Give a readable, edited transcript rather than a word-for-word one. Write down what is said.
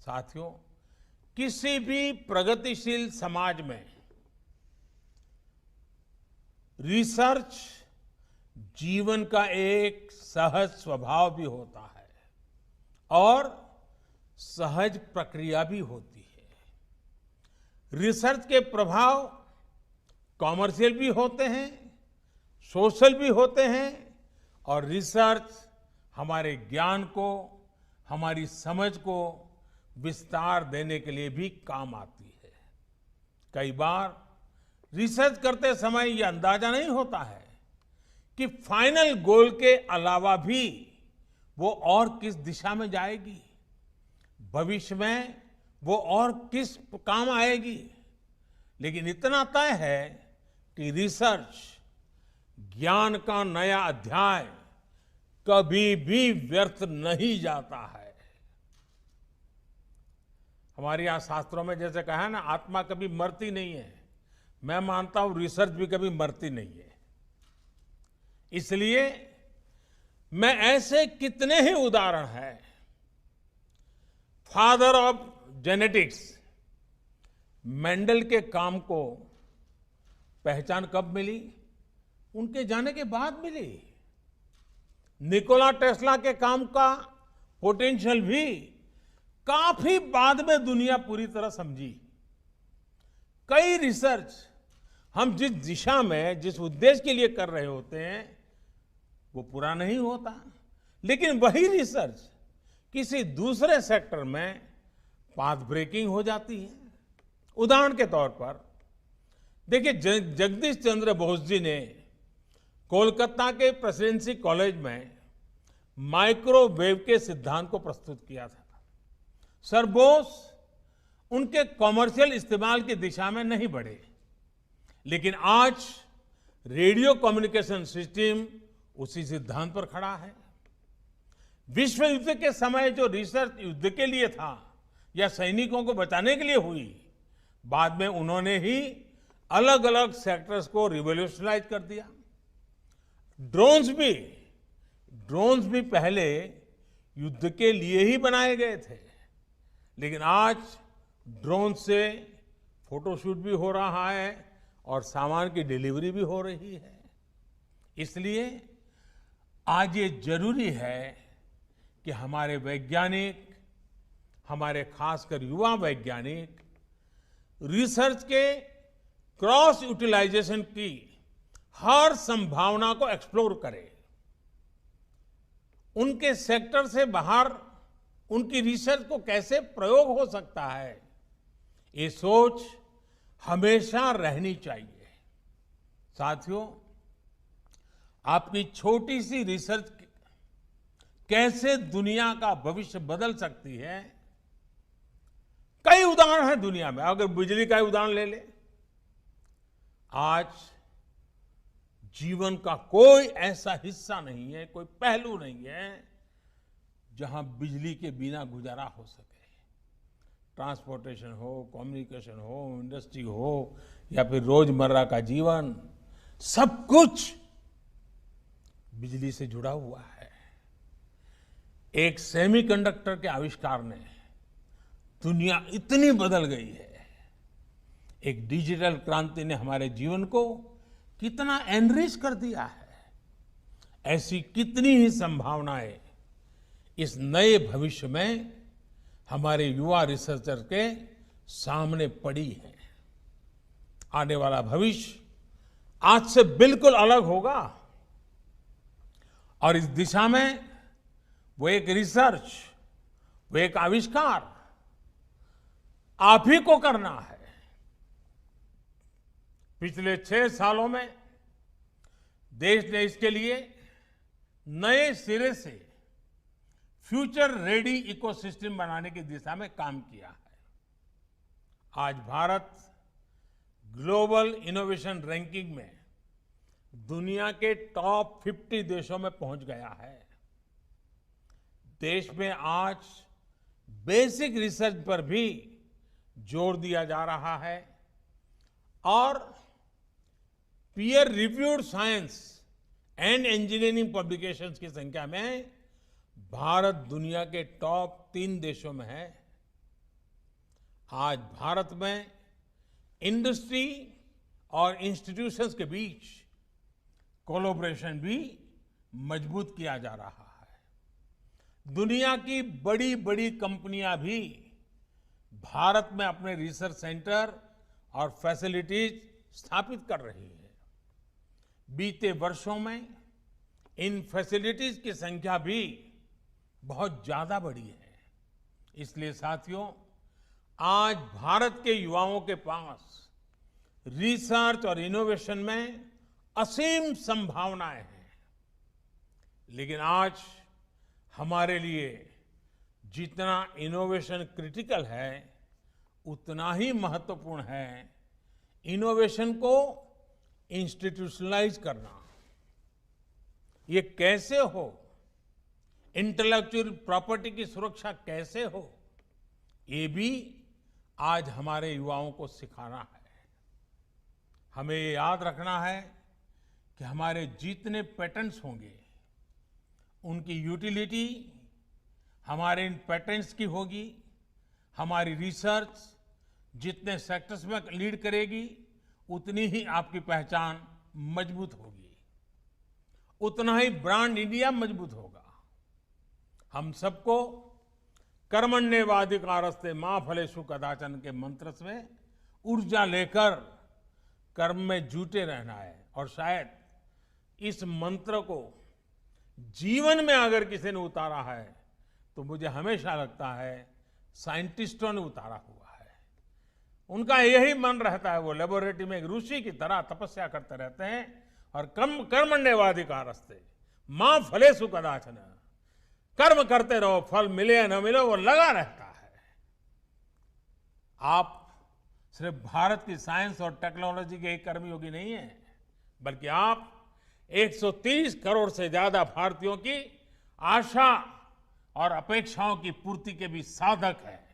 साथियों, किसी भी प्रगतिशील समाज में रिसर्च जीवन का एक सहज स्वभाव भी होता है और सहज प्रक्रिया भी होती है। रिसर्च के प्रभाव कॉमर्शियल भी होते हैं, सोशल भी होते हैं और रिसर्च हमारे ज्ञान को, हमारी समझ को विस्तार देने के लिए भी काम आती है। कई बार रिसर्च करते समय यह अंदाजा नहीं होता है कि फाइनल गोल के अलावा भी वो और किस दिशा में जाएगी, भविष्य में वो और किस काम आएगी। लेकिन इतना तय है कि रिसर्च ज्ञान का नया अध्याय कभी भी व्यर्थ नहीं जाता है। हमारे यहां शास्त्रों में जैसे कहा है ना, आत्मा कभी मरती नहीं है। मैं मानता हूं रिसर्च भी कभी मरती नहीं है। इसलिए मैं ऐसे कितने ही उदाहरण हैं, फादर ऑफ जेनेटिक्स मेंडल के काम को पहचान कब मिली? उनके जाने के बाद मिली। निकोला टेस्ला के काम का पोटेंशियल भी काफी बाद में दुनिया पूरी तरह समझी। कई रिसर्च हम जिस दिशा में, जिस उद्देश्य के लिए कर रहे होते हैं वो पूरा नहीं होता, लेकिन वही रिसर्च किसी दूसरे सेक्टर में पाथ ब्रेकिंग हो जाती है। उदाहरण के तौर पर देखिए, जगदीश चंद्र बोस जी ने कोलकाता के प्रेसिडेंसी कॉलेज में माइक्रोवेव के सिद्धांत को प्रस्तुत किया था। सर बोस उनके कॉमर्शियल इस्तेमाल की दिशा में नहीं बढ़े, लेकिन आज रेडियो कम्युनिकेशन सिस्टम उसी सिद्धांत पर खड़ा है। विश्व युद्ध के समय जो रिसर्च युद्ध के लिए था या सैनिकों को बचाने के लिए हुई, बाद में उन्होंने ही अलग अलग सेक्टर्स को रिवॉल्यूशनाइज कर दिया। ड्रोन्स भी पहले युद्ध के लिए ही बनाए गए थे, लेकिन आज ड्रोन से फोटोशूट भी हो रहा है और सामान की डिलीवरी भी हो रही है। इसलिए आज ये जरूरी है कि हमारे वैज्ञानिक, हमारे खासकर युवा वैज्ञानिक रिसर्च के क्रॉस यूटिलाइजेशन की हर संभावना को एक्सप्लोर करें। उनके सेक्टर से बाहर उनकी रिसर्च को कैसे प्रयोग हो सकता है, ये सोच हमेशा रहनी चाहिए। साथियों, आपकी छोटी सी रिसर्च कैसे दुनिया का भविष्य बदल सकती है, कई उदाहरण हैं दुनिया में। अगर बिजली का उदाहरण ले ले, आज जीवन का कोई ऐसा हिस्सा नहीं है, कोई पहलू नहीं है जहां बिजली के बिना गुजारा हो सके। ट्रांसपोर्टेशन हो, कम्युनिकेशन हो, इंडस्ट्री हो या फिर रोजमर्रा का जीवन, सब कुछ बिजली से जुड़ा हुआ है। एक सेमीकंडक्टर के आविष्कार ने दुनिया इतनी बदल गई है। एक डिजिटल क्रांति ने हमारे जीवन को कितना एनरिच कर दिया है। ऐसी कितनी ही संभावनाएं इस नए भविष्य में हमारे युवा रिसर्चर के सामने पड़ी है। आने वाला भविष्य आज से बिल्कुल अलग होगा और इस दिशा में वो एक रिसर्च, वो एक आविष्कार आप ही को करना है। पिछले 6 सालों में देश ने इसके लिए नए सिरे से फ्यूचर रेडी इकोसिस्टम बनाने की दिशा में काम किया है। आज भारत ग्लोबल इनोवेशन रैंकिंग में दुनिया के टॉप 50 देशों में पहुंच गया है। देश में आज बेसिक रिसर्च पर भी जोर दिया जा रहा है और peer reviewed science and engineering publications की संख्या में भारत दुनिया के टॉप 3 देशों में है। आज भारत में इंडस्ट्री और इंस्टीट्यूशंस के बीच कोलैबोरेशन भी मजबूत किया जा रहा है। दुनिया की बड़ी बड़ी कंपनियां भी भारत में अपने रिसर्च सेंटर और फैसिलिटीज स्थापित कर रही है। बीते वर्षों में इन फैसिलिटीज की संख्या भी बहुत ज्यादा बढ़ी है। इसलिए साथियों, आज भारत के युवाओं के पास रिसर्च और इनोवेशन में असीम संभावनाएं हैं। लेकिन आज हमारे लिए जितना इनोवेशन क्रिटिकल है, उतना ही महत्वपूर्ण है इनोवेशन को इंस्टीट्यूशनलाइज करना। ये कैसे हो, इंटेलेक्चुअल प्रॉपर्टी की सुरक्षा कैसे हो, ये भी आज हमारे युवाओं को सिखाना है। हमें ये याद रखना है कि हमारे जितने पेटेंट्स होंगे, उनकी यूटिलिटी हमारे इन पेटेंट्स की होगी। हमारी रिसर्च जितने सेक्टर्स में लीड करेगी, उतनी ही आपकी पहचान मजबूत होगी, उतना ही ब्रांड इंडिया मजबूत होगा। हम सबको कर्मण्येवाधिकारस्ते मां फलेषु कदाचन के मंत्र से ऊर्जा लेकर कर्म में जुटे रहना है। और शायद इस मंत्र को जीवन में अगर किसी ने उतारा है, तो मुझे हमेशा लगता है साइंटिस्टों ने उतारा हुआ है। उनका यही मन रहता है, वो लेबोरेटरी में एक ऋषि की तरह तपस्या करते रहते हैं और कर्मण्येवाधिकारस्ते मां फलेषु कदाचन, कर्म करते रहो, फल मिले या न मिले वो लगा रहता है। आप सिर्फ भारत की साइंस और टेक्नोलॉजी के एक कर्मयोगी नहीं है, बल्कि आप 130 करोड़ से ज्यादा भारतीयों की आशा और अपेक्षाओं की पूर्ति के भी साधक है।